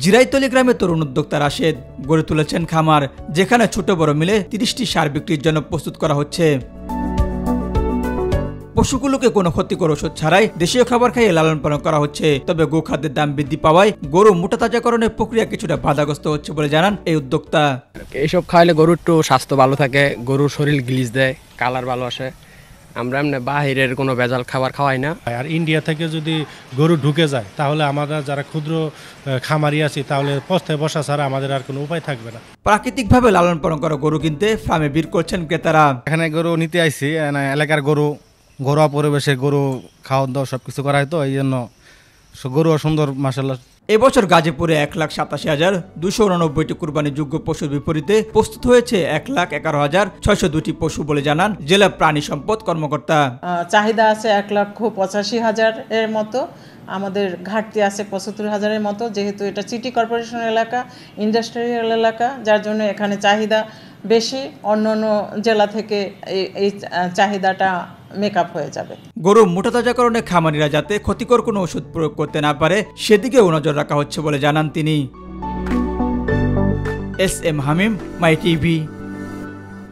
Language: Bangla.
জিরাইতলী গ্রামে তরুণ উদ্যোক্তা রাশেদ গড়ে তুলেছেন খামার, যেখানে ছোট বড় মিলে ৩০টি সার বিক্রির জন্য প্রস্তুত করা হচ্ছে। পশুগুলোকে কোনো ক্ষতিকর ওষুধ ছাড়াই দেশীয় খাবার খাইয়ে লালন পালন করা হচ্ছে। তবে গোখাদ্যের দাম বৃদ্ধি পাওয়ায় গরু মোটা তাজাকরণের প্রক্রিয়া কিছুটা বাধাগ্রস্ত হচ্ছে বলে জানান এই উদ্যোক্তা। এইসব খাইলে গরুর একটু স্বাস্থ্য ভালো থাকে, গরুর শরীর গ্লিজ দেয়, কালার ভালো আসে। আমরা এমনি বাহিরের কোনো ভেজাল খাবার খাওয়াই না। আর ইন্ডিয়া থেকে যদি গরু ঢুকে যায় তাহলে আমরা যারা ক্ষুদ্র খামারি আছি তাহলে পথে বসা ছাড়া আমাদের আর কোনো উপায় থাকবে না। প্রাকৃতিকভাবে লালন পালন করা গরু কিনতে ফার্মে ভিড় করছেন ক্রেতারা। এখানে গরু নিতে আইছি, এলাকার গরু, ঘরোয়া পরিবেশে গরু খাওয়া দাওয়া সবকিছু করা হয়, তো এই জন্য গরু সুন্দর মাশাআল্লাহ। এবছর গাজীপুরে ১,৮৭,২৮৯টি কুরবানিযোগ্য পশুর বিপরীতে প্রস্তুত হয়েছে ১,১১,৬০২টি পশু বলে জানান জেলা প্রাণী সম্পদ কর্মকর্তা। চাহিদা আছে ১,৮৫,০০০ এর মতো, আমাদের ঘাটতি আছে ৭৫,০০০-এর মতো। যেহেতু এটা সিটি কর্পোরেশন এলাকা, ইন্ডাস্ট্রিয়াল এলাকা, যার জন্য এখানে চাহিদা বেশি। অন্যান্য জেলা থেকে এই চাহিদাটা মেকআপ হয়ে যাবে। গরু মোটা তাজাকরণে খামারিরা যাতে ক্ষতিকর কোনো ওষুধ প্রয়োগ করতে না পারে সেদিকেও নজর রাখা হচ্ছে বলে জানান তিনি। এস এম হামিম, মাই টিভি।